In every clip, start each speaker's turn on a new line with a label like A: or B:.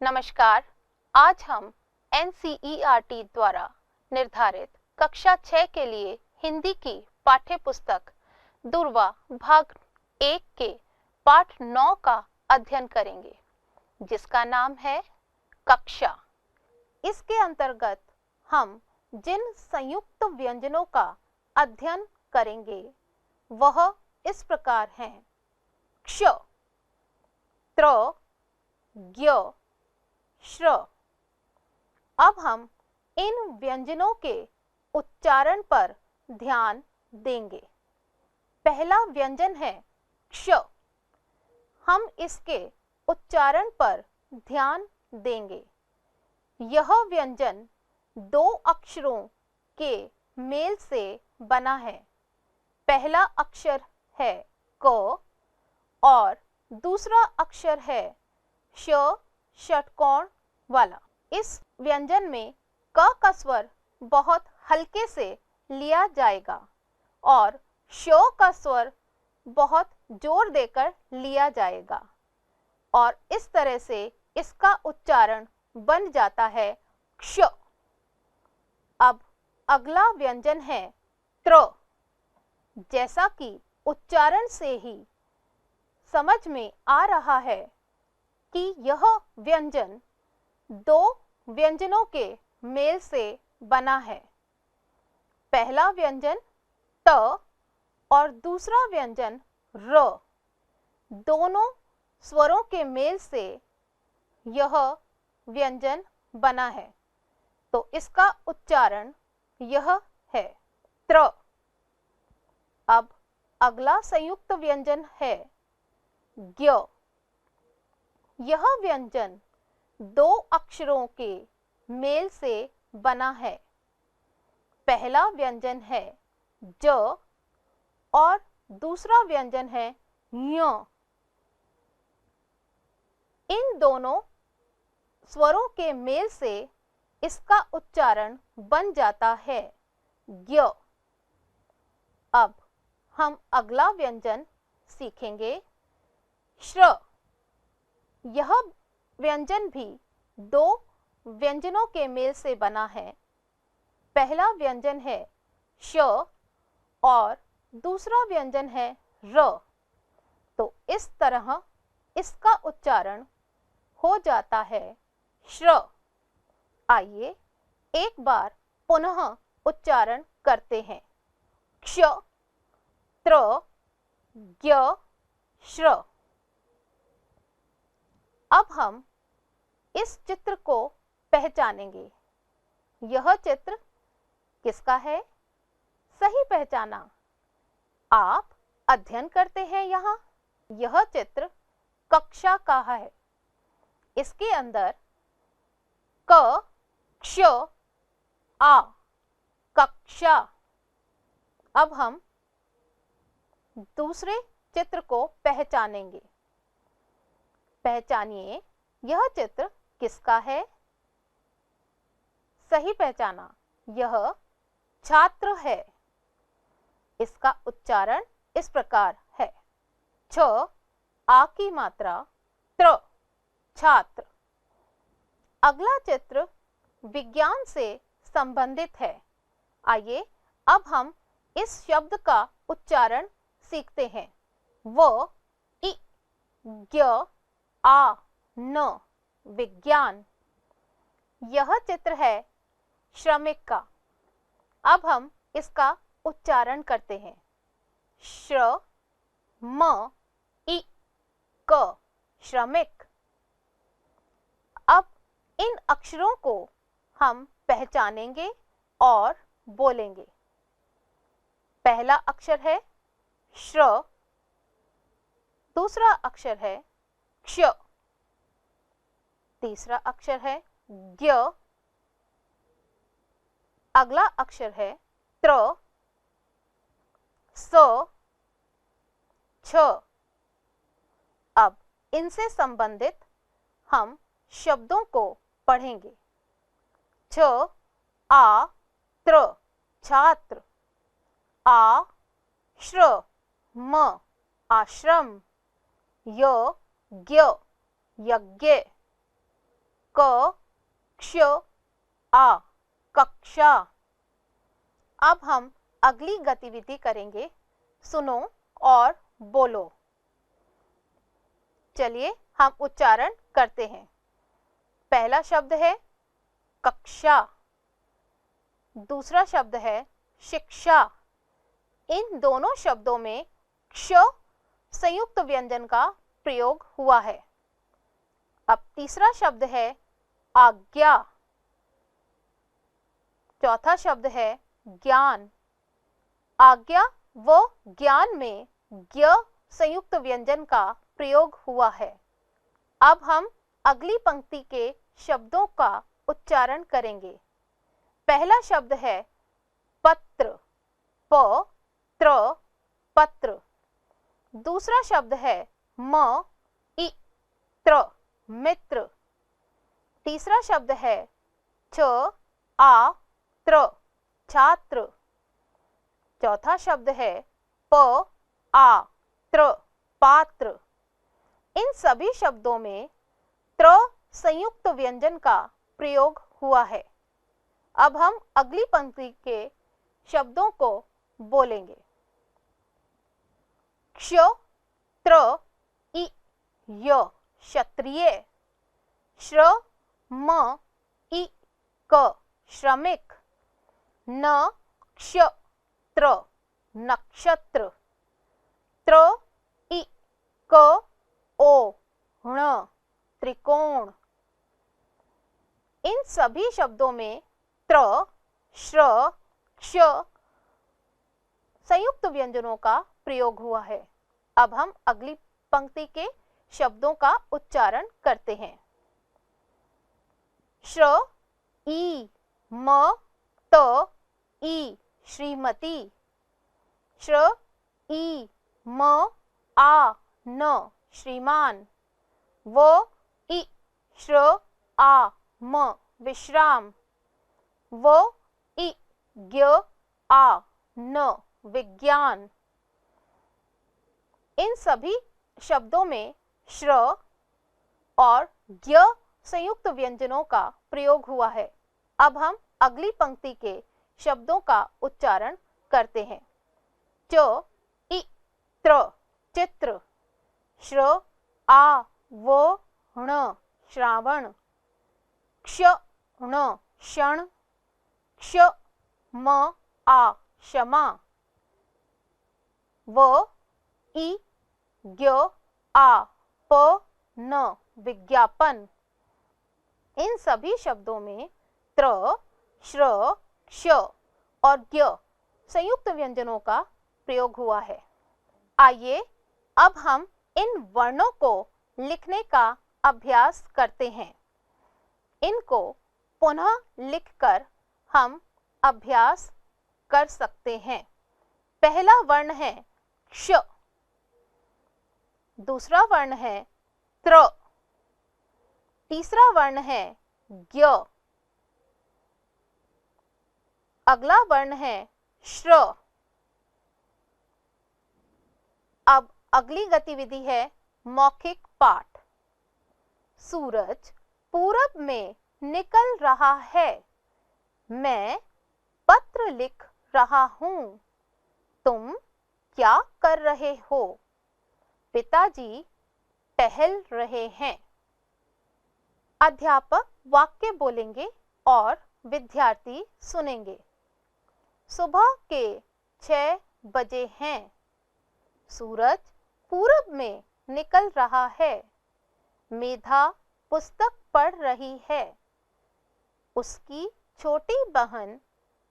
A: नमस्कार। आज हम NCERT द्वारा निर्धारित कक्षा 6 के लिए हिंदी की पाठ्य पुस्तक दुर्वा भाग 1 के पाठ 9 का अध्ययन करेंगे, जिसका नाम है कक्षा। इसके अंतर्गत हम जिन संयुक्त व्यंजनों का अध्ययन करेंगे वह इस प्रकार हैं: क्ष, त्र, ज्ञ, श्र। अब हम इन व्यंजनों के उच्चारण पर ध्यान देंगे। पहला व्यंजन है क्ष। हम इसके उच्चारण पर ध्यान देंगे। यह व्यंजन दो अक्षरों के मेल से बना है। पहला अक्षर है क और दूसरा अक्षर है श षटकोण वाला। इस व्यंजन में क का स्वर बहुत हल्के से लिया जाएगा और श का स्वर बहुत जोर देकर लिया जाएगा और इस तरह से इसका उच्चारण बन जाता है क्ष। अब अगला व्यंजन है त्र। जैसा कि उच्चारण से ही समझ में आ रहा है कि यह व्यंजन दो व्यंजनों के मेल से बना है। पहला व्यंजन त और दूसरा व्यंजन र। दोनों स्वरों के मेल से यह व्यंजन बना है, तो इसका उच्चारण यह है त्र। अब अगला संयुक्त व्यंजन है ज्ञ। यह व्यंजन दो अक्षरों के मेल से बना है। पहला व्यंजन है ज और दूसरा व्यंजन है ञ। इन दोनों स्वरों के मेल से इसका उच्चारण बन जाता है ज्ञ। अब हम अगला व्यंजन सीखेंगे श्र। यह व्यंजन भी दो व्यंजनों के मेल से बना है। पहला व्यंजन है श और दूसरा व्यंजन है र, तो इस तरह इसका उच्चारण हो जाता है श्र। आइए एक बार पुनः उच्चारण करते हैं। क्ष, त्र, ज्ञ, श्र। अब हम इस चित्र को पहचानेंगे। यह चित्र किसका है? सही पहचाना। आप अध्ययन करते हैं यहाँ। यह चित्र कक्षा का है। इसके अंदर क, क्ष, आ, कक्षा। अब हम दूसरे चित्र को पहचानेंगे। पहचानिए, यह चित्र किसका है? सही पहचाना, यह छात्र है। इसका उच्चारण इस प्रकार है छ, आ की मात्रा, त्र, छात्र। अगला चित्र विज्ञान से संबंधित है। आइए अब हम इस शब्द का उच्चारण सीखते हैं। व, इ, ज्ञ, आ, न, विज्ञान। यह चित्र है श्रमिक का। अब हम इसका उच्चारण करते हैं। श्र, म, इ, क, श्रमिक। अब इन अक्षरों को हम पहचानेंगे और बोलेंगे। पहला अक्षर है श्र, दूसरा अक्षर है क्ष, तीसरा अक्षर है ज्ञ, अगला अक्षर है त्र, स, छ। अब इनसे संबंधित हम शब्दों को पढ़ेंगे। छ, आ, त्र, छात्र। आ, श्र, म, आश्रम। य, ज्ञ, यज्ञ। क क्ष आ कक्षा। अब हम अगली गतिविधि करेंगे, सुनो और बोलो। चलिए हम उच्चारण करते हैं। पहला शब्द है कक्षा, दूसरा शब्द है शिक्षा। इन दोनों शब्दों में क्ष संयुक्त व्यंजन का प्रयोग हुआ है। अब तीसरा शब्द है आज्ञा, चौथा शब्द है ज्ञान। आज्ञा व ज्ञान में ज्ञ संयुक्त व्यंजन का प्रयोग हुआ है। अब हम अगली पंक्ति के शब्दों का उच्चारण करेंगे। पहला शब्द है पत्र, प त्र पत्र। दूसरा शब्द है म इ त्र मित्र। तीसरा शब्द है छ आ त्र छात्र। चौथा शब्द है प आ त्र पात्र। इन सभी शब्दों में त्र संयुक्त व्यंजन का प्रयोग हुआ है। अब हम अगली पंक्ति के शब्दों को बोलेंगे। क्ष त्र इ य क्षत्रिय। श्र म इ क श्रमिक। न क्ष त्र नक्षत्र। त्र इ क ओ ण त्रिकोण। इन सभी शब्दों में त्र श्र क्ष संयुक्त व्यंजनों का प्रयोग हुआ है। अब हम अगली पंक्ति के शब्दों का उच्चारण करते हैं। श्र ई म त ई श्रीमती। श्र ई म आ न श्रीमान। व इ श्र आ म विश्राम। व इ ज्ञ आ न विज्ञान। इन सभी शब्दों में श्र और ज्ञ संयुक्त व्यंजनों का प्रयोग हुआ है। अब हम अगली पंक्ति के शब्दों का उच्चारण करते हैं। च इ त्र चित्र। श्र आ व ण श्रावण। क्ष ण क्षण। क्ष म आ क्षमा। व इ ज्ञ आ प न विज्ञापन। इन सभी शब्दों में त्र श्र क्ष और ज्ञ संयुक्त व्यंजनों का प्रयोग हुआ है। आइए अब हम इन वर्णों को लिखने का अभ्यास करते हैं। इनको पुनः लिखकर हम अभ्यास कर सकते हैं। पहला वर्ण है क्ष, दूसरा वर्ण है त्र, तीसरा वर्ण है ज्ञ, अगला वर्ण है श्र। अब अगली गतिविधि है मौखिक पाठ। सूरज पूरब में निकल रहा है। मैं पत्र लिख रहा हूं। तुम क्या कर रहे हो? पिताजी टहल रहे हैं। अध्यापक वाक्य बोलेंगे और विद्यार्थी सुनेंगे। सुबह के 6 बजे हैं। सूरज पूरब में निकल रहा है। मेधा पुस्तक पढ़ रही है। उसकी छोटी बहन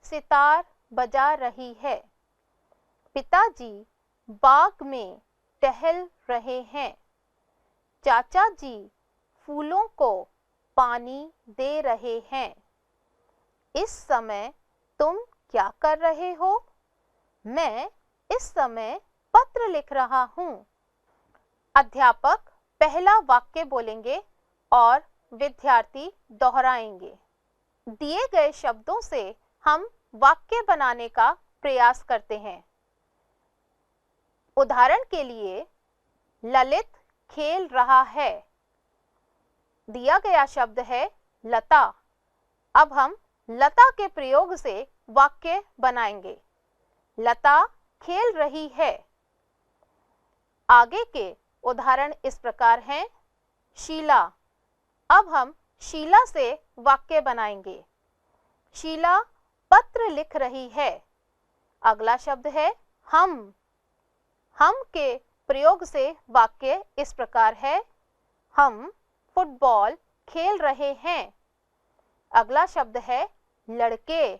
A: सितार बजा रही है। पिताजी बाग में टहल रहे हैं। चाचा जी फूलों को पानी दे रहे हैं। इस समय तुम क्या कर रहे हो? मैं इस समय पत्र लिख रहा हूं। अध्यापक पहला वाक्य बोलेंगे और विद्यार्थी दोहराएंगे। दिए गए शब्दों से हम वाक्य बनाने का प्रयास करते हैं। उदाहरण के लिए, ललित खेल रहा है। दिया गया शब्द है लता। अब हम लता के प्रयोग से वाक्य बनाएंगे। लता खेल रही है। आगे के उदाहरण इस प्रकार हैं। शीला। अब हम शीला से वाक्य बनाएंगे। शीला पत्र लिख रही है। अगला शब्द है हम। हम के प्रयोग से वाक्य इस प्रकार है। हम फुटबॉल खेल रहे हैं। अगला शब्द है लड़के।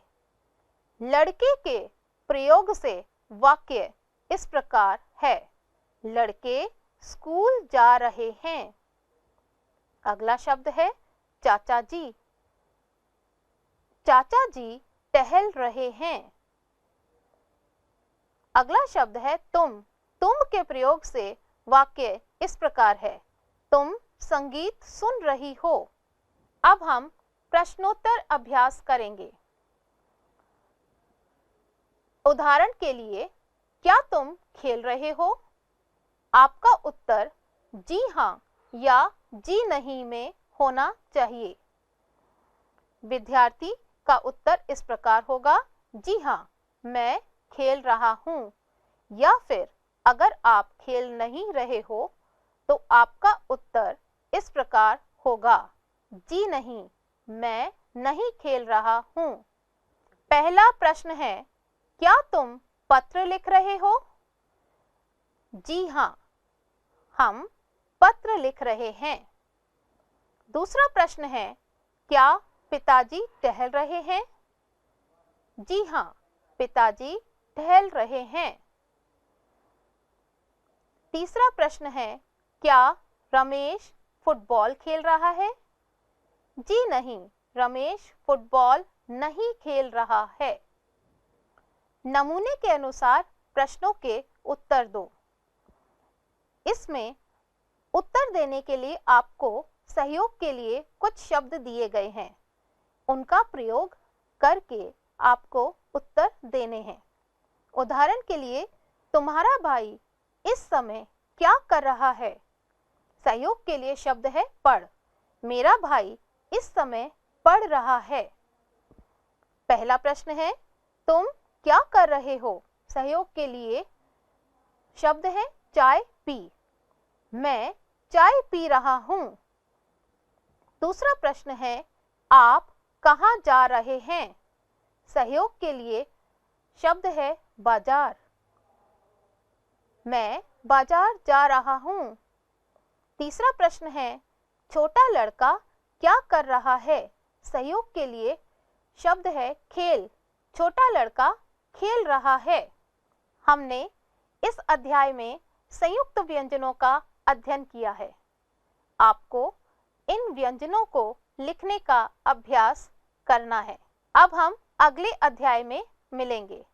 A: लड़के के प्रयोग से वाक्य इस प्रकार है। लड़के स्कूल जा रहे हैं। अगला शब्द है चाचा जी। चाचा जी टहल रहे हैं। अगला शब्द है तुम। तुम के प्रयोग से वाक्य इस प्रकार है। तुम संगीत सुन रही हो। अब हम प्रश्नोत्तर अभ्यास करेंगे। उदाहरण के लिए, क्या तुम खेल रहे हो? आपका उत्तर जी हाँ या जी नहीं में होना चाहिए। विद्यार्थी का उत्तर इस प्रकार होगा, जी हाँ मैं खेल रहा हूँ। या फिर अगर आप खेल नहीं रहे हो तो आपका उत्तर इस प्रकार होगा, जी नहीं मैं नहीं खेल रहा हूँ। पहला प्रश्न है, क्या तुम पत्र लिख रहे हो? जी हाँ, हम पत्र लिख रहे हैं। दूसरा प्रश्न है, क्या पिताजी टहल रहे हैं? जी हाँ, पिताजी टहल रहे हैं। तीसरा प्रश्न है, क्या रमेश फुटबॉल खेल रहा है? जी नहीं, रमेश फुटबॉल नहीं खेल रहा है। नमूने के अनुसार प्रश्नों के उत्तर दो। इसमें उत्तर देने के लिए आपको सहयोग के लिए कुछ शब्द दिए गए हैं। उनका प्रयोग करके आपको उत्तर देने हैं। उदाहरण के लिए, तुम्हारा भाई इस समय क्या कर रहा है? सहयोग के लिए शब्द है पढ़। मेरा भाई इस समय पढ़ रहा है। पहला प्रश्न है, तुम क्या कर रहे हो? सहयोग के लिए शब्द है चाय पी। मैं चाय पी रहा हूँ। दूसरा प्रश्न है, आप कहाँ जा रहे हैं? सहयोग के लिए शब्द है बाजार। मैं बाजार जा रहा हूँ। तीसरा प्रश्न है, छोटा लड़का क्या कर रहा है? सहयोग के लिए शब्द है खेल। छोटा लड़का खेल रहा है। हमने इस अध्याय में संयुक्त व्यंजनों का अध्ययन किया है। आपको इन व्यंजनों को लिखने का अभ्यास करना है। अब हम अगले अध्याय में मिलेंगे।